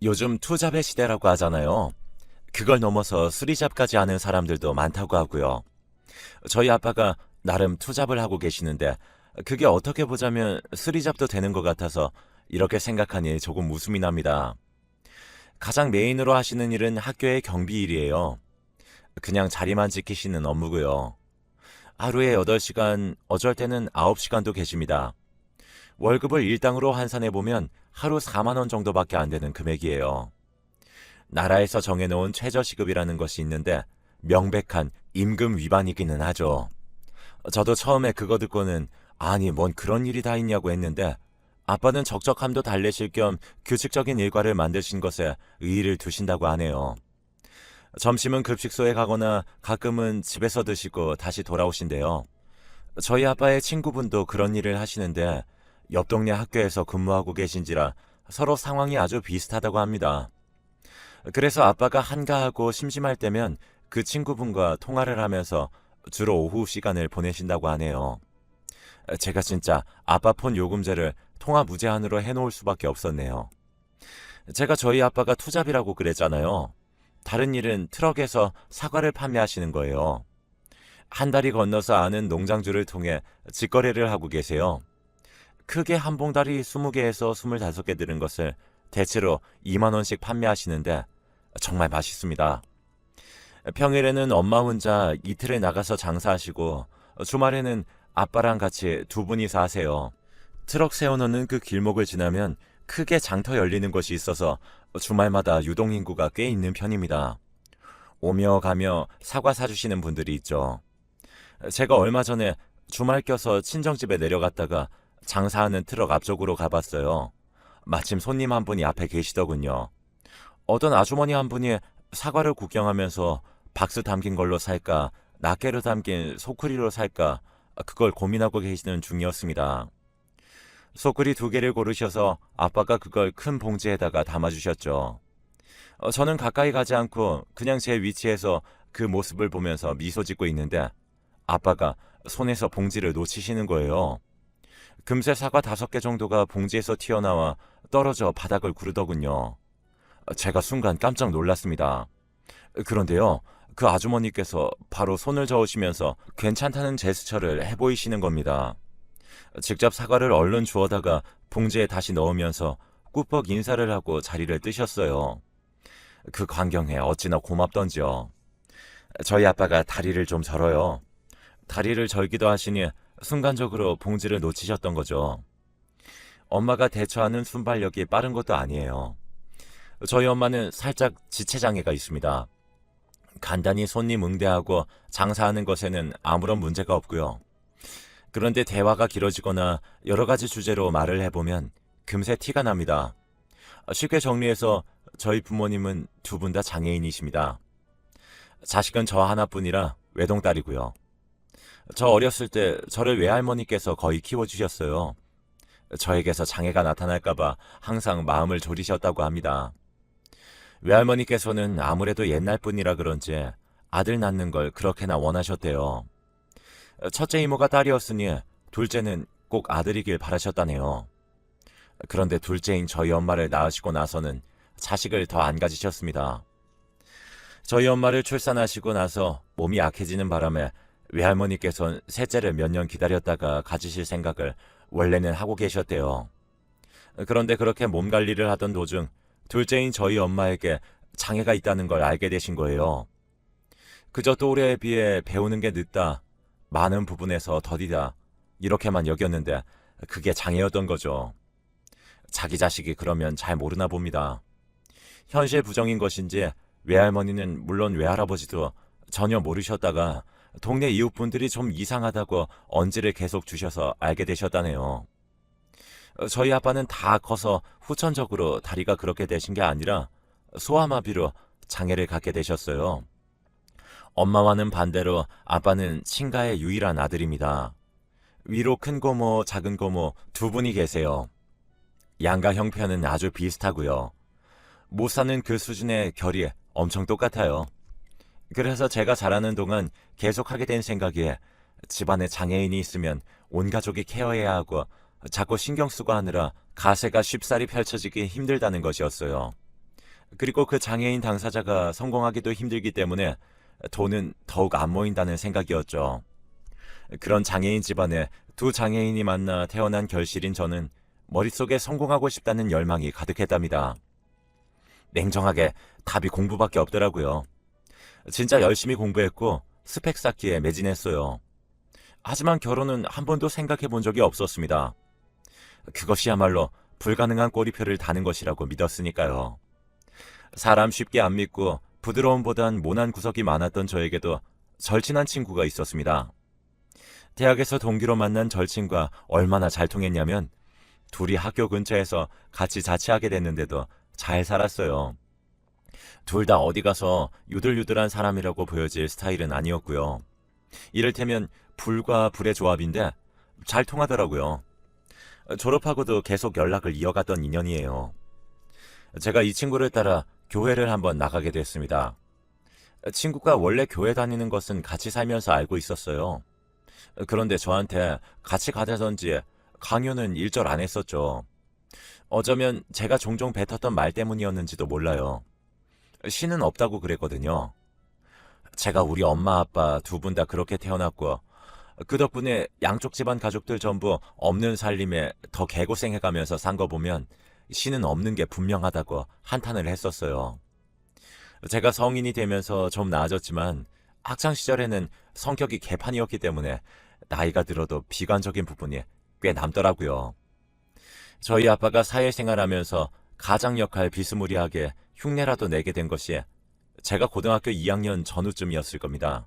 요즘 투잡의 시대라고 하잖아요. 그걸 넘어서 수리잡까지 하는 사람들도 많다고 하고요. 저희 아빠가 나름 투잡을 하고 계시는데 그게 어떻게 보자면 수리잡도 되는 것 같아서 이렇게 생각하니 조금 웃음이 납니다. 가장 메인으로 하시는 일은 학교의 경비 일이에요. 그냥 자리만 지키시는 업무고요. 하루에 8시간, 어쩔 때는 9시간도 계십니다. 월급을 일당으로 환산해보면 하루 4만 원 정도밖에 안 되는 금액이에요. 나라에서 정해놓은 최저시급이라는 것이 있는데 명백한 임금 위반이기는 하죠. 저도 처음에 그거 듣고는 아니 뭔 그런 일이 다 있냐고 했는데 아빠는 적적함도 달래실 겸 규칙적인 일과를 만드신 것에 의의를 두신다고 하네요. 점심은 급식소에 가거나 가끔은 집에서 드시고 다시 돌아오신대요. 저희 아빠의 친구분도 그런 일을 하시는데 옆 동네 학교에서 근무하고 계신지라 서로 상황이 아주 비슷하다고 합니다. 그래서 아빠가 한가하고 심심할 때면 그 친구분과 통화를 하면서 주로 오후 시간을 보내신다고 하네요. 제가 진짜 아빠 폰 요금제를 통화 무제한으로 해놓을 수밖에 없었네요. 제가 저희 아빠가 투잡이라고 그랬잖아요. 다른 일은 트럭에서 사과를 판매하시는 거예요. 한 다리 건너서 아는 농장주를 통해 직거래를 하고 계세요. 크게 한 봉다리 20개에서 25개 들은 것을 대체로 2만 원씩 판매하시는데 정말 맛있습니다. 평일에는 엄마 혼자 이틀에 나가서 장사하시고 주말에는 아빠랑 같이 두 분이서 하세요. 트럭 세워놓는 그 길목을 지나면 크게 장터 열리는 곳이 있어서 주말마다 유동인구가 꽤 있는 편입니다. 오며 가며 사과 사주시는 분들이 있죠. 제가 얼마 전에 주말 껴서 친정집에 내려갔다가 장사하는 트럭 앞쪽으로 가봤어요. 마침 손님 한 분이 앞에 계시더군요. 어떤 아주머니 한 분이 사과를 구경하면서 박스 담긴 걸로 살까, 낱개로 담긴 소쿠리로 살까, 그걸 고민하고 계시는 중이었습니다. 소쿠리 2개를 고르셔서 아빠가 그걸 큰 봉지에다가 담아주셨죠. 저는 가까이 가지 않고 그냥 제 위치에서 그 모습을 보면서 미소 짓고 있는데 아빠가 손에서 봉지를 놓치시는 거예요. 금세 사과 5개 정도가 봉지에서 튀어나와 떨어져 바닥을 구르더군요. 제가 순간 깜짝 놀랐습니다. 그런데요, 그 아주머니께서 바로 손을 저으시면서 괜찮다는 제스처를 해보이시는 겁니다. 직접 사과를 얼른 주워다가 봉지에 다시 넣으면서 꾸벅 인사를 하고 자리를 뜨셨어요. 그 광경에 어찌나 고맙던지요. 저희 아빠가 다리를 좀 절어요. 다리를 절기도 하시니 순간적으로 봉지를 놓치셨던 거죠. 엄마가 대처하는 순발력이 빠른 것도 아니에요. 저희 엄마는 살짝 지체장애가 있습니다. 간단히 손님 응대하고 장사하는 것에는 아무런 문제가 없고요. 그런데 대화가 길어지거나 여러 가지 주제로 말을 해보면 금세 티가 납니다. 쉽게 정리해서 저희 부모님은 두 분 다 장애인이십니다. 자식은 저 하나뿐이라 외동딸이고요. 저 어렸을 때 저를 외할머니께서 거의 키워주셨어요. 저에게서 장애가 나타날까봐 항상 마음을 졸이셨다고 합니다. 외할머니께서는 아무래도 옛날 분이라 그런지 아들 낳는 걸 그렇게나 원하셨대요. 첫째 이모가 딸이었으니 둘째는 꼭 아들이길 바라셨다네요. 그런데 둘째인 저희 엄마를 낳으시고 나서는 자식을 더 안 가지셨습니다. 저희 엄마를 출산하시고 나서 몸이 약해지는 바람에 외할머니께서는 셋째를 몇 년 기다렸다가 가지실 생각을 원래는 하고 계셨대요. 그런데 그렇게 몸 관리를 하던 도중 둘째인 저희 엄마에게 장애가 있다는 걸 알게 되신 거예요. 그저 또래에 비해 배우는 게 늦다, 많은 부분에서 더디다 이렇게만 여겼는데 그게 장애였던 거죠. 자기 자식이 그러면 잘 모르나 봅니다. 현실 부정인 것인지 외할머니는 물론 외할아버지도 전혀 모르셨다가 동네 이웃분들이 좀 이상하다고 언지를 계속 주셔서 알게 되셨다네요. 저희 아빠는 다 커서 후천적으로 다리가 그렇게 되신 게 아니라 소아마비로 장애를 갖게 되셨어요. 엄마와는 반대로 아빠는 친가의 유일한 아들입니다. 위로 큰 고모, 작은 고모 두 분이 계세요. 양가 형편은 아주 비슷하고요. 못 사는 그 수준의 결이 엄청 똑같아요. 그래서 제가 자라는 동안 계속 하게 된 생각이 집안에 장애인이 있으면 온 가족이 케어해야 하고 자꾸 신경 쓰고 하느라 가세가 쉽사리 펼쳐지기 힘들다는 것이었어요. 그리고 그 장애인 당사자가 성공하기도 힘들기 때문에 돈은 더욱 안 모인다는 생각이었죠. 그런 장애인 집안에 두 장애인이 만나 태어난 결실인 저는 머릿속에 성공하고 싶다는 열망이 가득했답니다. 냉정하게 답이 공부밖에 없더라고요. 진짜 열심히 공부했고 스펙 쌓기에 매진했어요. 하지만 결혼은 한 번도 생각해 본 적이 없었습니다. 그것이야말로 불가능한 꼬리표를 다는 것이라고 믿었으니까요. 사람 쉽게 안 믿고 부드러움보단 모난 구석이 많았던 저에게도 절친한 친구가 있었습니다. 대학에서 동기로 만난 절친과 얼마나 잘 통했냐면 둘이 학교 근처에서 같이 자취하게 됐는데도 잘 살았어요. 둘 다 어디 가서 유들유들한 사람이라고 보여질 스타일은 아니었고요. 이를테면 불과 불의 조합인데 잘 통하더라고요. 졸업하고도 계속 연락을 이어갔던 인연이에요. 제가 이 친구를 따라 교회를 한번 나가게 됐습니다. 친구가 원래 교회 다니는 것은 같이 살면서 알고 있었어요. 그런데 저한테 같이 가자던지 강요는 일절 안 했었죠. 어쩌면 제가 종종 뱉었던 말 때문이었는지도 몰라요. 신은 없다고 그랬거든요. 제가 우리 엄마 아빠 두 분 다 그렇게 태어났고 그 덕분에 양쪽 집안 가족들 전부 없는 살림에 더 개고생해가면서 산 거 보면 신은 없는 게 분명하다고 한탄을 했었어요. 제가 성인이 되면서 좀 나아졌지만 학창 시절에는 성격이 개판이었기 때문에 나이가 들어도 비관적인 부분이 꽤 남더라고요. 저희 아빠가 사회생활하면서 가장 역할 비스무리하게 흉내라도 내게 된 것이 제가 고등학교 2학년 전후쯤이었을 겁니다.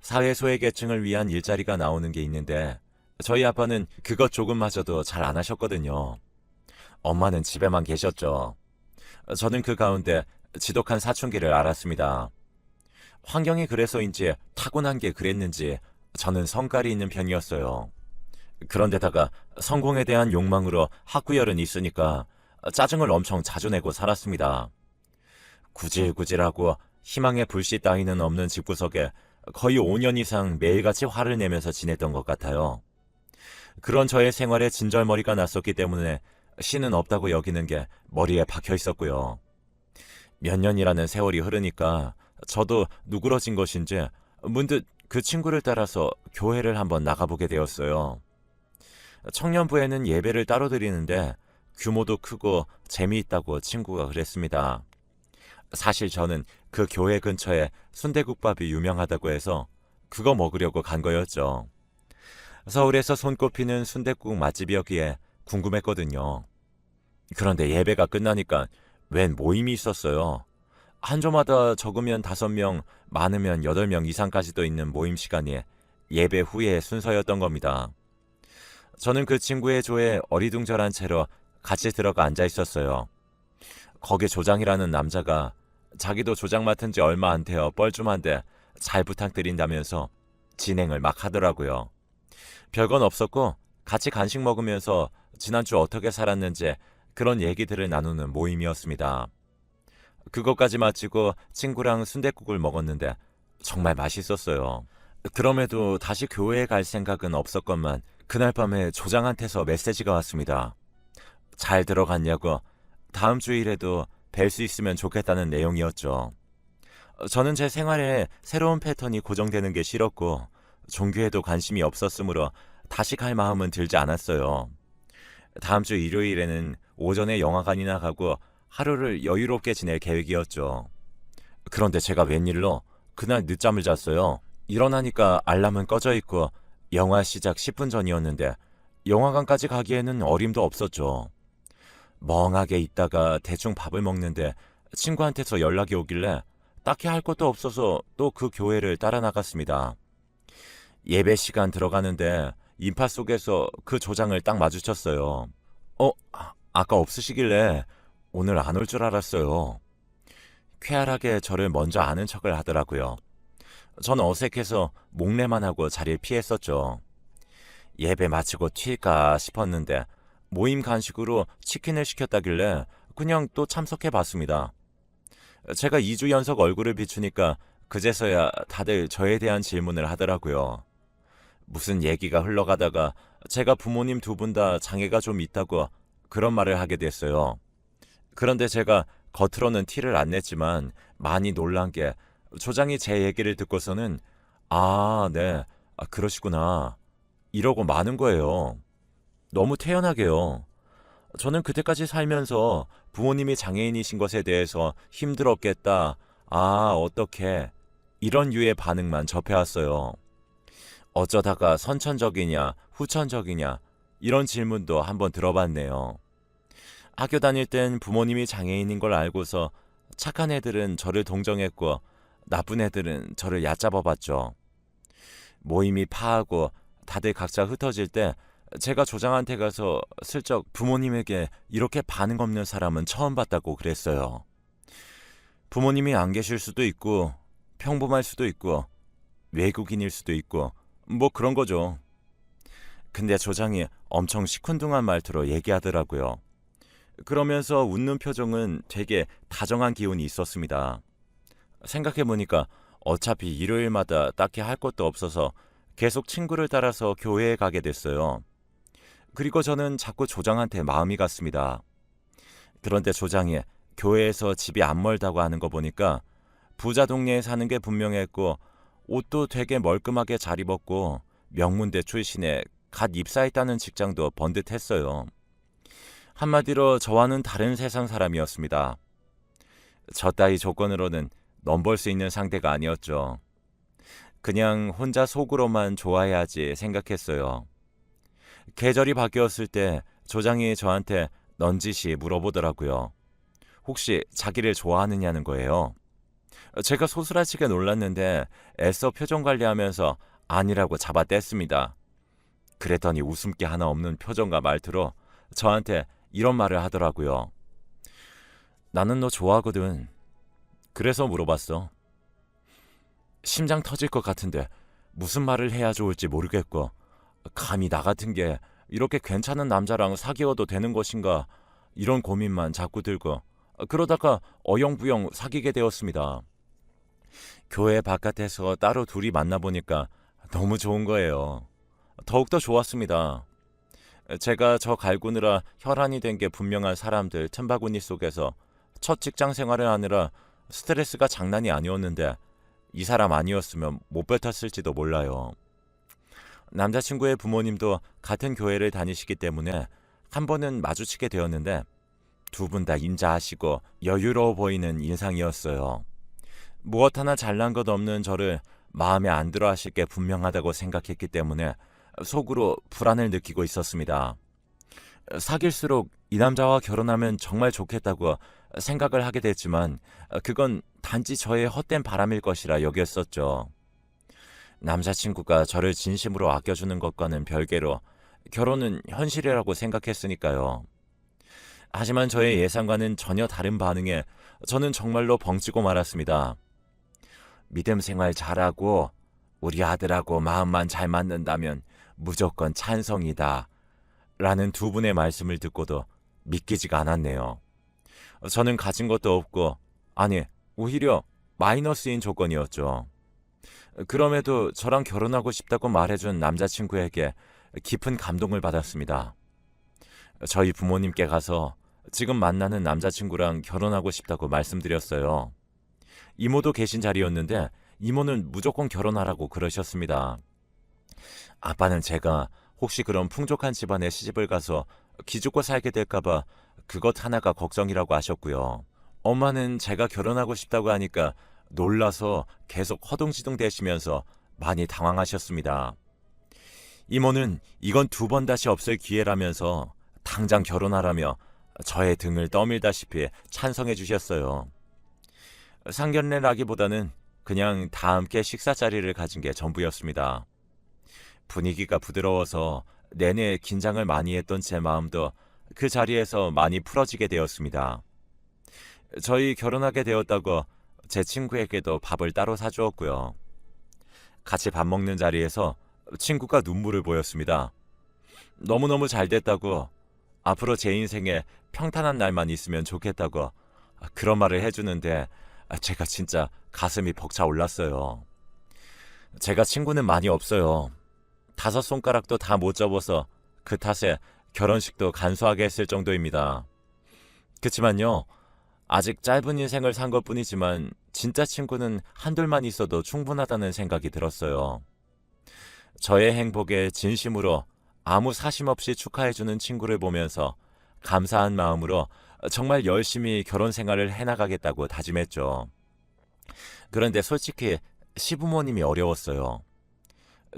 사회 소외계층을 위한 일자리가 나오는 게 있는데 저희 아빠는 그것 조금마저도 잘 안 하셨거든요. 엄마는 집에만 계셨죠. 저는 그 가운데 지독한 사춘기를 알았습니다. 환경이 그래서인지 타고난 게 그랬는지 저는 성깔이 있는 편이었어요. 그런데다가 성공에 대한 욕망으로 학구열은 있으니까 짜증을 엄청 자주 내고 살았습니다. 구질구질하고 희망의 불씨 따위는 없는 집구석에 거의 5년 이상 매일같이 화를 내면서 지냈던 것 같아요. 그런 저의 생활에 진절머리가 났었기 때문에 신은 없다고 여기는 게 머리에 박혀 있었고요. 몇 년이라는 세월이 흐르니까 저도 누그러진 것인지 문득 그 친구를 따라서 교회를 한번 나가보게 되었어요. 청년부에는 예배를 따로 드리는데 규모도 크고 재미있다고 친구가 그랬습니다. 사실 저는 그 교회 근처에 순대국밥이 유명하다고 해서 그거 먹으려고 간 거였죠. 서울에서 손꼽히는 순댓국 맛집이었기에 궁금했거든요. 그런데 예배가 끝나니까 웬 모임이 있었어요. 한 조마다 적으면 5명, 많으면 8명 이상까지도 있는 모임 시간이 예배 후의 순서였던 겁니다. 저는 그 친구의 조에 어리둥절한 채로 같이 들어가 앉아 있었어요. 거기 조장이라는 남자가 자기도 조장 맡은 지 얼마 안 되어 뻘쭘한데 잘 부탁드린다면서 진행을 막 하더라고요. 별건 없었고 같이 간식 먹으면서 지난주 어떻게 살았는지 그런 얘기들을 나누는 모임이었습니다. 그것까지 마치고 친구랑 순댓국을 먹었는데 정말 맛있었어요. 그럼에도 다시 교회에 갈 생각은 없었건만 그날 밤에 조장한테서 메시지가 왔습니다. 잘 들어갔냐고 다음 주일에도 뵐 수 있으면 좋겠다는 내용이었죠. 저는 제 생활에 새로운 패턴이 고정되는 게 싫었고 종교에도 관심이 없었으므로 다시 갈 마음은 들지 않았어요. 다음 주 일요일에는 오전에 영화관이나 가고 하루를 여유롭게 지낼 계획이었죠. 그런데 제가 웬일로 그날 늦잠을 잤어요. 일어나니까 알람은 꺼져 있고 영화 시작 10분 전이었는데 영화관까지 가기에는 어림도 없었죠. 멍하게 있다가 대충 밥을 먹는데 친구한테서 연락이 오길래 딱히 할 것도 없어서 또 그 교회를 따라 나갔습니다. 예배 시간 들어가는데 인파 속에서 그 조장을 딱 마주쳤어요. 아까 없으시길래 오늘 안 올 줄 알았어요. 쾌활하게 저를 먼저 아는 척을 하더라고요. 전 어색해서 목례만 하고 자리를 피했었죠. 예배 마치고 튈까 싶었는데 모임 간식으로 치킨을 시켰다길래 그냥 또 참석해봤습니다. 제가 2주 연속 얼굴을 비추니까 그제서야 다들 저에 대한 질문을 하더라고요. 무슨 얘기가 흘러가다가 제가 부모님 두 분 다 장애가 좀 있다고 그런 말을 하게 됐어요. 그런데 제가 겉으로는 티를 안 냈지만 많이 놀란 게 조장이 제 얘기를 듣고서는 아, 네, 그러시구나 이러고 마는 거예요. 너무 태연하게요. 저는 그때까지 살면서 부모님이 장애인이신 것에 대해서 힘들었겠다. 아, 어떻게 이런 류의 반응만 접해왔어요. 어쩌다가 선천적이냐, 후천적이냐 이런 질문도 한번 들어봤네요. 학교 다닐 땐 부모님이 장애인인 걸 알고서 착한 애들은 저를 동정했고 나쁜 애들은 저를 얕잡아 봤죠. 모임이 파하고 다들 각자 흩어질 때 제가 조장한테 가서 슬쩍 부모님에게 이렇게 반응 없는 사람은 처음 봤다고 그랬어요. 부모님이 안 계실 수도 있고 평범할 수도 있고 외국인일 수도 있고 뭐 그런 거죠. 근데 조장이 엄청 시큰둥한 말투로 얘기하더라고요. 그러면서 웃는 표정은 되게 다정한 기운이 있었습니다. 생각해보니까 어차피 일요일마다 딱히 할 것도 없어서 계속 친구를 따라서 교회에 가게 됐어요. 그리고 저는 자꾸 조장한테 마음이 갔습니다. 그런데 조장이 교회에서 집이 안 멀다고 하는 거 보니까 부자 동네에 사는 게 분명했고 옷도 되게 멀끔하게 잘 입었고 명문대 출신에 갓 입사했다는 직장도 번듯했어요. 한마디로 저와는 다른 세상 사람이었습니다. 저 따위 조건으로는 넘볼 수 있는 상대가 아니었죠. 그냥 혼자 속으로만 좋아해야지 생각했어요. 계절이 바뀌었을 때 조장이 저한테 넌지시 물어보더라고요. 혹시 자기를 좋아하느냐는 거예요. 제가 소스라치게 놀랐는데 애써 표정 관리하면서 아니라고 잡아뗐습니다. 그랬더니 웃음기 하나 없는 표정과 말투로 저한테 이런 말을 하더라고요. 나는 너 좋아하거든. 그래서 물어봤어. 심장 터질 것 같은데 무슨 말을 해야 좋을지 모르겠고 감히 나 같은 게 이렇게 괜찮은 남자랑 사귀어도 되는 것인가 이런 고민만 자꾸 들고 그러다가 어영부영 사귀게 되었습니다. 교회 바깥에서 따로 둘이 만나보니까 너무 좋은 거예요. 더욱더 좋았습니다. 제가 저 갈구느라 혈안이 된 게 분명한 사람들 틈바구니 속에서 첫 직장 생활을 하느라 스트레스가 장난이 아니었는데 이 사람 아니었으면 못 뱉었을지도 몰라요. 남자친구의 부모님도 같은 교회를 다니시기 때문에 한 번은 마주치게 되었는데 두 분 다 인자하시고 여유로워 보이는 인상이었어요. 무엇 하나 잘난 것 없는 저를 마음에 안 들어 하실 게 분명하다고 생각했기 때문에 속으로 불안을 느끼고 있었습니다. 사귈수록 이 남자와 결혼하면 정말 좋겠다고 생각을 하게 됐지만 그건 단지 저의 헛된 바람일 것이라 여겼었죠. 남자친구가 저를 진심으로 아껴주는 것과는 별개로 결혼은 현실이라고 생각했으니까요. 하지만 저의 예상과는 전혀 다른 반응에 저는 정말로 벙찌고 말았습니다. 믿음 생활 잘하고 우리 아들하고 마음만 잘 맞는다면 무조건 찬성이다. 라는 두 분의 말씀을 듣고도 믿기지가 않았네요. 저는 가진 것도 없고 아니 오히려 마이너스인 조건이었죠. 그럼에도 저랑 결혼하고 싶다고 말해준 남자친구에게 깊은 감동을 받았습니다. 저희 부모님께 가서 지금 만나는 남자친구랑 결혼하고 싶다고 말씀드렸어요. 이모도 계신 자리였는데 이모는 무조건 결혼하라고 그러셨습니다. 아빠는 제가 혹시 그런 풍족한 집안에 시집을 가서 기죽고 살게 될까봐 그것 하나가 걱정이라고 하셨고요. 엄마는 제가 결혼하고 싶다고 하니까 놀라서 계속 허둥지둥 대시면서 많이 당황하셨습니다. 이모는 이건 두 번 다시 없을 기회라면서 당장 결혼하라며 저의 등을 떠밀다시피 찬성해 주셨어요. 상견례라기보다는 그냥 다 함께 식사 자리를 가진 게 전부였습니다. 분위기가 부드러워서 내내 긴장을 많이 했던 제 마음도 그 자리에서 많이 풀어지게 되었습니다. 저희 결혼하게 되었다고 제 친구에게도 밥을 따로 사주었고요. 같이 밥 먹는 자리에서 친구가 눈물을 보였습니다. 너무너무 잘 됐다고 앞으로 제 인생에 평탄한 날만 있으면 좋겠다고 그런 말을 해주는데 제가 진짜 가슴이 벅차 올랐어요. 제가 친구는 많이 없어요. 5손가락도 다 못 접어서 그 탓에 결혼식도 간소하게 했을 정도입니다. 그치만요, 아직 짧은 인생을 산 것뿐이지만 진짜 친구는 한둘만 있어도 충분하다는 생각이 들었어요. 저의 행복에 진심으로 아무 사심 없이 축하해주는 친구를 보면서 감사한 마음으로 정말 열심히 결혼 생활을 해나가겠다고 다짐했죠. 그런데 솔직히 시부모님이 어려웠어요.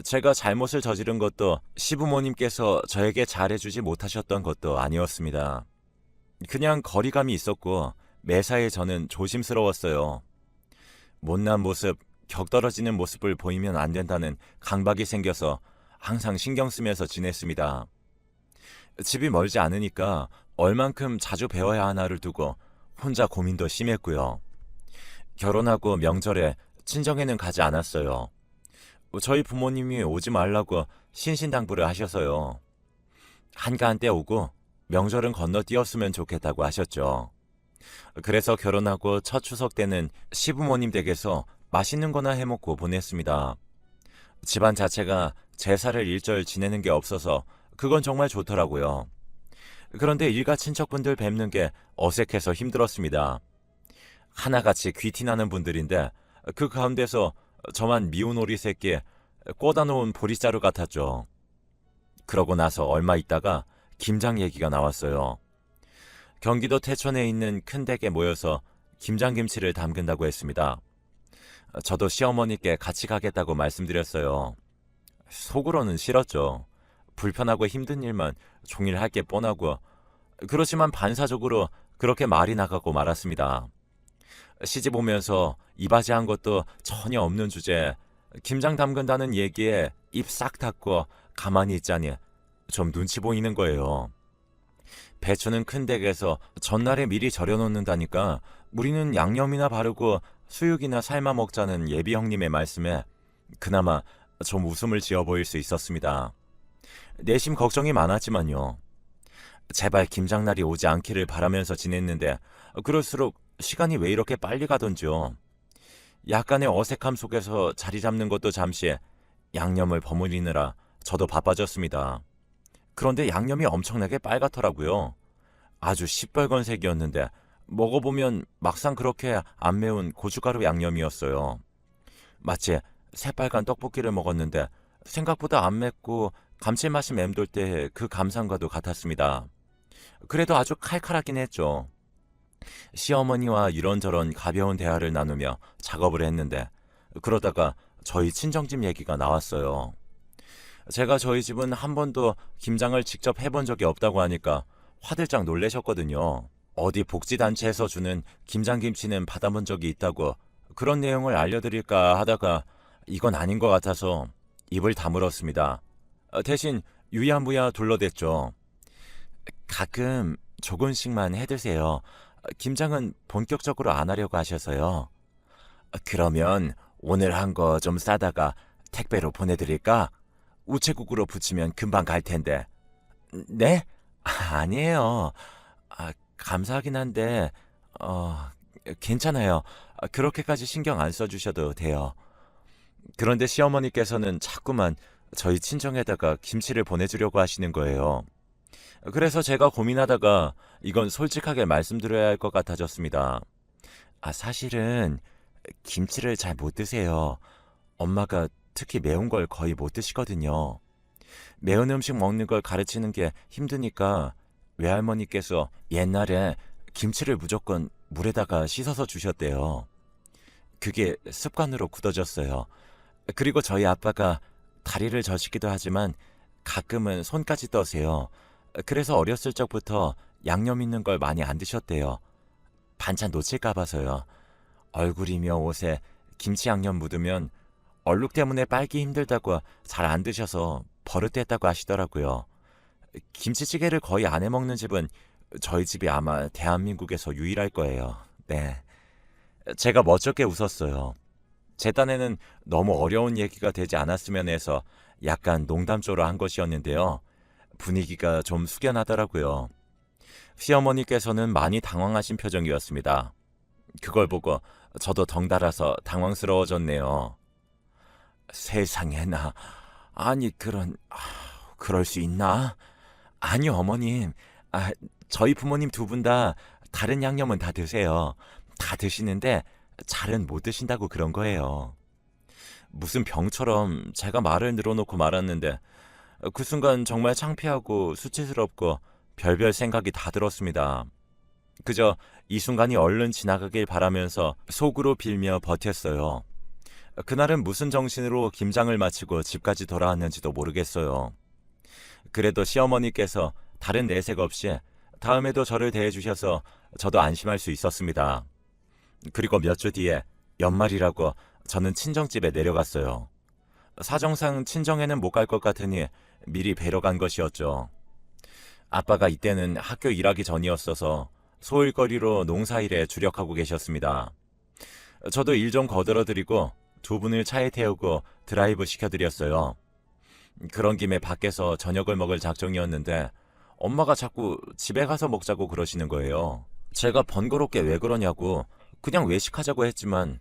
제가 잘못을 저지른 것도 시부모님께서 저에게 잘해주지 못하셨던 것도 아니었습니다. 그냥 거리감이 있었고 매사에 저는 조심스러웠어요. 못난 모습, 격떨어지는 모습을 보이면 안 된다는 강박이 생겨서 항상 신경 쓰면서 지냈습니다. 집이 멀지 않으니까 얼만큼 자주 배워야 하나를 두고 혼자 고민도 심했고요. 결혼하고 명절에 친정에는 가지 않았어요. 저희 부모님이 오지 말라고 신신당부를 하셔서요. 한가한 때 오고 명절은 건너뛰었으면 좋겠다고 하셨죠. 그래서 결혼하고 첫 추석 때는 시부모님 댁에서 맛있는 거나 해먹고 보냈습니다. 집안 자체가 제사를 일절 지내는 게 없어서 그건 정말 좋더라고요. 그런데 일가 친척분들 뵙는 게 어색해서 힘들었습니다. 하나같이 귀티나는 분들인데 그 가운데서 저만 미운 오리 새끼에 꽂아 놓은 보리자루 같았죠. 그러고 나서 얼마 있다가 김장 얘기가 나왔어요. 경기도 태촌에 있는 큰 댁에 모여서 김장김치를 담근다고 했습니다. 저도 시어머니께 같이 가겠다고 말씀드렸어요. 속으로는 싫었죠. 불편하고 힘든 일만 종일 할 게 뻔하고, 그렇지만 반사적으로 그렇게 말이 나가고 말았습니다. 시집 오면서 이바지한 것도 전혀 없는 주제에 김장 담근다는 얘기에 입 싹 닫고 가만히 있자니 좀 눈치 보이는 거예요. 배추는 큰 댁에서 전날에 미리 절여놓는다니까 우리는 양념이나 바르고 수육이나 삶아 먹자는 예비 형님의 말씀에 그나마 좀 웃음을 지어 보일 수 있었습니다. 내심 걱정이 많았지만요. 제발 김장날이 오지 않기를 바라면서 지냈는데 그럴수록 시간이 왜 이렇게 빨리 가던지요. 약간의 어색함 속에서 자리 잡는 것도 잠시 양념을 버무리느라 저도 바빠졌습니다. 그런데 양념이 엄청나게 빨갛더라고요. 아주 시뻘건 색이었는데 먹어보면 막상 그렇게 안 매운 고춧가루 양념이었어요. 마치 새빨간 떡볶이를 먹었는데 생각보다 안 맵고 감칠맛이 맴돌 때 그 감상과도 같았습니다. 그래도 아주 칼칼하긴 했죠. 시어머니와 이런저런 가벼운 대화를 나누며 작업을 했는데 그러다가 저희 친정집 얘기가 나왔어요. 제가 저희 집은 한 번도 김장을 직접 해본 적이 없다고 하니까 화들짝 놀라셨거든요. 어디 복지단체에서 주는 김장김치는 받아본 적이 있다고 그런 내용을 알려드릴까 하다가 이건 아닌 것 같아서 입을 다물었습니다. 대신 유야무야 둘러댔죠. 가끔 조금씩만 해드세요. 김장은 본격적으로 안 하려고 하셔서요. 그러면 오늘 한 거 좀 싸다가 택배로 보내드릴까? 우체국으로 붙이면 금방 갈 텐데. 네? 아니에요. 감사하긴 한데, 괜찮아요. 그렇게까지 신경 안 써주셔도 돼요. 그런데 시어머니께서는 자꾸만 저희 친정에다가 김치를 보내주려고 하시는 거예요. 그래서 제가 고민하다가 이건 솔직하게 말씀드려야 할 것 같아졌습니다. 사실은 김치를 잘 못 드세요. 엄마가 특히 매운 걸 거의 못 드시거든요. 매운 음식 먹는 걸 가르치는 게 힘드니까 외할머니께서 옛날에 김치를 무조건 물에다가 씻어서 주셨대요. 그게 습관으로 굳어졌어요. 그리고 저희 아빠가 다리를 저시기도 하지만 가끔은 손까지 떠세요. 그래서 어렸을 적부터 양념 있는 걸 많이 안 드셨대요. 반찬 놓칠까 봐서요. 얼굴이며 옷에 김치 양념 묻으면 얼룩 때문에 빨기 힘들다고 잘 안 드셔서 버릇됐다고 하시더라고요. 김치찌개를 거의 안 해먹는 집은 저희 집이 아마 대한민국에서 유일할 거예요. 네. 제가 멋쩍게 웃었어요. 제 딴에는 너무 어려운 얘기가 되지 않았으면 해서 약간 농담조로 한 것이었는데요. 분위기가 좀 숙연하더라고요. 시어머니께서는 많이 당황하신 표정이었습니다. 그걸 보고 저도 덩달아서 당황스러워졌네요. 세상에나, 아니 그럴 수 있나? 아니요, 어머님. 저희 부모님 두 분 다 다른 양념은 다 드세요. 다 드시는데 잘은 못 드신다고 그런 거예요. 무슨 병처럼 제가 말을 늘어놓고 말았는데 그 순간 정말 창피하고 수치스럽고 별별 생각이 다 들었습니다. 그저 이 순간이 얼른 지나가길 바라면서 속으로 빌며 버텼어요. 그날은 무슨 정신으로 김장을 마치고 집까지 돌아왔는지도 모르겠어요. 그래도 시어머니께서 다른 내색 없이 다음에도 저를 대해주셔서 저도 안심할 수 있었습니다. 그리고 몇 주 뒤에 연말이라고 저는 친정집에 내려갔어요. 사정상 친정에는 못 갈 것 같으니 미리 뵈러 간 것이었죠. 아빠가 이때는 학교 일하기 전이었어서 소일거리로 농사일에 주력하고 계셨습니다. 저도 일 좀 거들어드리고 두 분을 차에 태우고 드라이브 시켜드렸어요. 그런 김에 밖에서 저녁을 먹을 작정이었는데 엄마가 자꾸 집에 가서 먹자고 그러시는 거예요. 제가 번거롭게 왜 그러냐고 그냥 외식하자고 했지만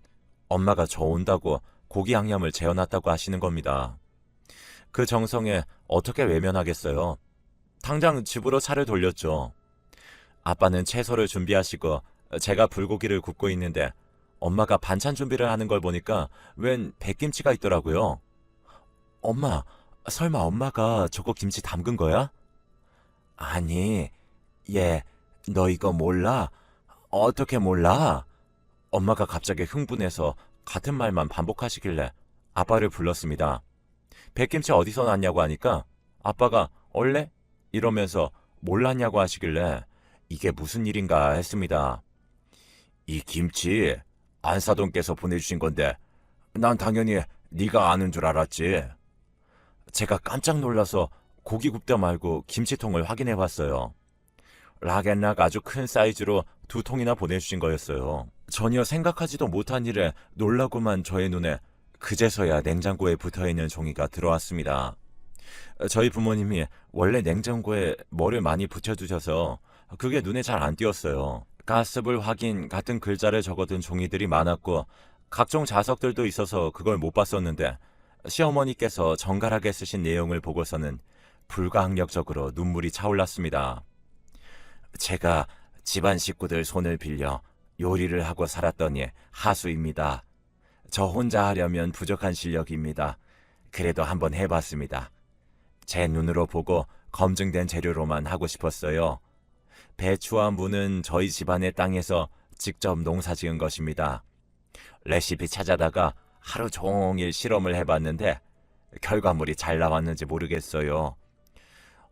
엄마가 저 온다고 고기 양념을 재워놨다고 하시는 겁니다. 그 정성에 어떻게 외면하겠어요. 당장 집으로 차를 돌렸죠. 아빠는 채소를 준비하시고 제가 불고기를 굽고 있는데 엄마가 반찬 준비를 하는 걸 보니까 웬 백김치가 있더라고요. 엄마, 설마 엄마가 저거 김치 담근 거야? 아니, 얘, 너 이거 몰라? 어떻게 몰라? 엄마가 갑자기 흥분해서 같은 말만 반복하시길래 아빠를 불렀습니다. 백김치 어디서 났냐고 하니까 아빠가 얼래? 이러면서 몰랐냐고 하시길래 이게 무슨 일인가 했습니다. 이 김치 안사돈께서 보내주신 건데 난 당연히 네가 아는 줄 알았지. 제가 깜짝 놀라서 고기 굽다 말고 김치통을 확인해 봤어요. 락앤락 아주 큰 사이즈로 2통이나 보내주신 거였어요. 전혀 생각하지도 못한 일에 놀라고만 저의 눈에 그제서야 냉장고에 붙어있는 종이가 들어왔습니다. 저희 부모님이 원래 냉장고에 뭐를 많이 붙여두셔서 그게 눈에 잘 안 띄었어요. 가스불 확인 같은 글자를 적어둔 종이들이 많았고 각종 자석들도 있어서 그걸 못 봤었는데 시어머니께서 정갈하게 쓰신 내용을 보고서는 불가항력적으로 눈물이 차올랐습니다. 제가 집안 식구들 손을 빌려 요리를 하고 살았더니 하수입니다. 저 혼자 하려면 부족한 실력입니다. 그래도 한번 해봤습니다. 제 눈으로 보고 검증된 재료로만 하고 싶었어요. 배추와 무는 저희 집안의 땅에서 직접 농사 지은 것입니다. 레시피 찾아다가 하루 종일 실험을 해봤는데 결과물이 잘 나왔는지 모르겠어요.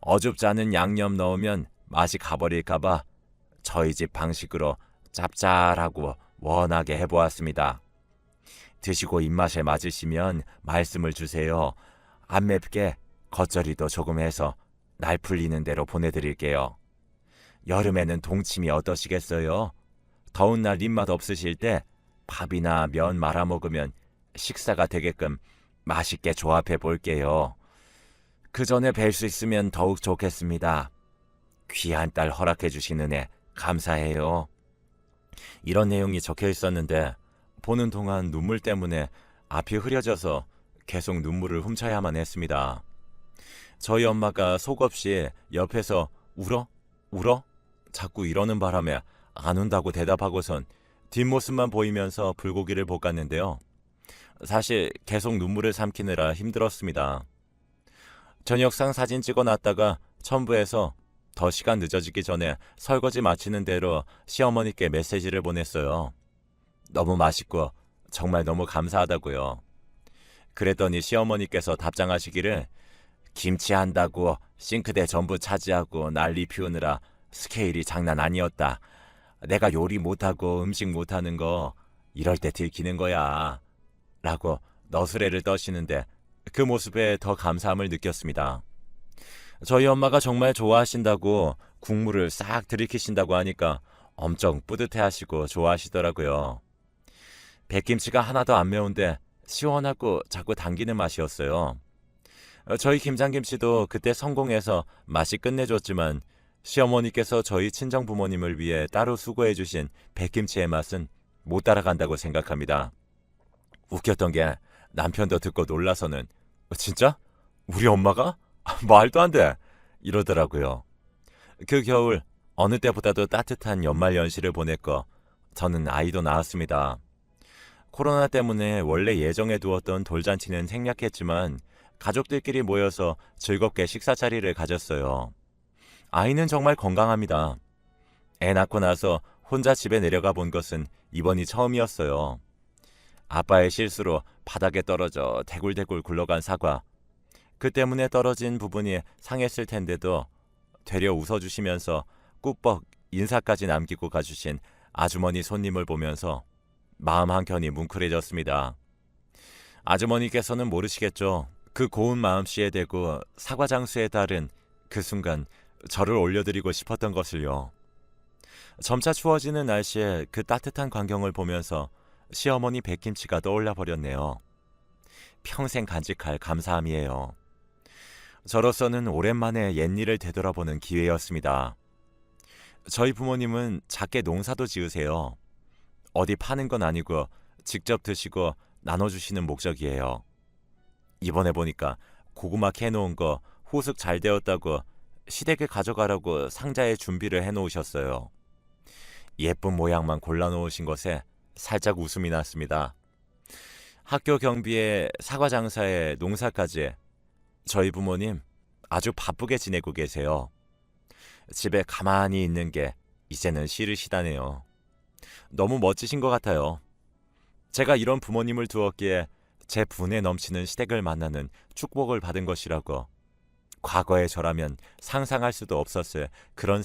어줍지 않은 양념 넣으면 맛이 가버릴까봐 저희 집 방식으로 짭짤하고 원하게 해보았습니다. 드시고 입맛에 맞으시면 말씀을 주세요. 안 맵게 겉절이도 조금 해서 날 풀리는 대로 보내드릴게요. 여름에는 동치미 어떠시겠어요? 더운 날 입맛 없으실 때 밥이나 면 말아 먹으면 식사가 되게끔 맛있게 조합해 볼게요. 그 전에 뵐 수 있으면 더욱 좋겠습니다. 귀한 딸 허락해 주신 은혜 감사해요. 이런 내용이 적혀 있었는데 보는 동안 눈물 때문에 앞이 흐려져서 계속 눈물을 훔쳐야만 했습니다. 저희 엄마가 속없이 옆에서 울어? 울어? 자꾸 이러는 바람에 안 운다고 대답하고선 뒷모습만 보이면서 불고기를 볶았는데요. 사실 계속 눈물을 삼키느라 힘들었습니다. 저녁상 사진 찍어놨다가 첨부해서 더 시간 늦어지기 전에 설거지 마치는 대로 시어머니께 메시지를 보냈어요. 너무 맛있고 정말 너무 감사하다고요. 그랬더니 시어머니께서 답장하시기를 김치 한다고 싱크대 전부 차지하고 난리 피우느라 스케일이 장난 아니었다. 내가 요리 못하고 음식 못하는 거 이럴 때 들키는 거야. 라고 너스레를 떠시는데 그 모습에 더 감사함을 느꼈습니다. 저희 엄마가 정말 좋아하신다고 국물을 싹 들이키신다고 하니까 엄청 뿌듯해하시고 좋아하시더라고요. 백김치가 하나도 안 매운데 시원하고 자꾸 당기는 맛이었어요. 저희 김장김치도 그때 성공해서 맛이 끝내줬지만 시어머니께서 저희 친정부모님을 위해 따로 수고해주신 백김치의 맛은 못 따라간다고 생각합니다. 웃겼던 게 남편도 듣고 놀라서는 진짜? 우리 엄마가? 말도 안 돼! 이러더라고요. 그 겨울 어느 때보다도 따뜻한 연말 연시를 보냈고 저는 아이도 낳았습니다. 코로나 때문에 원래 예정해 두었던 돌잔치는 생략했지만 가족들끼리 모여서 즐겁게 식사 자리를 가졌어요. 아이는 정말 건강합니다. 애 낳고 나서 혼자 집에 내려가 본 것은 이번이 처음이었어요. 아빠의 실수로 바닥에 떨어져 대굴대굴 굴러간 사과. 그 때문에 떨어진 부분이 상했을 텐데도 되려 웃어주시면서 꾸벅 인사까지 남기고 가주신 아주머니 손님을 보면서 마음 한켠이 뭉클해졌습니다. 아주머니께서는 모르시겠죠. 그 고운 마음씨에 대고 사과 장수에 따른 그 순간 저를 올려드리고 싶었던 것을요. 점차 추워지는 날씨에 그 따뜻한 광경을 보면서 시어머니 백김치가 떠올라 버렸네요. 평생 간직할 감사함이에요. 저로서는 오랜만에 옛일을 되돌아보는 기회였습니다. 저희 부모님은 작게 농사도 지으세요. 어디 파는 건 아니고 직접 드시고 나눠주시는 목적이에요. 이번에 보니까 고구마 캐놓은 거 후숙 잘 되었다고 시댁에 가져가라고 상자에 준비를 해놓으셨어요. 예쁜 모양만 골라놓으신 것에 살짝 웃음이 났습니다. 학교 경비에 사과 장사에 농사까지 저희 부모님 아주 바쁘게 지내고 계세요. 집에 가만히 있는 게 이제는 싫으시다네요. 너무 멋지신 것 같아요. 제가 이런 부모님을 두었기에 제 분에 넘치는 시댁을 만나는 축복을 받은 것이라고 과거의 저라면 상상할 수도 없었을 그런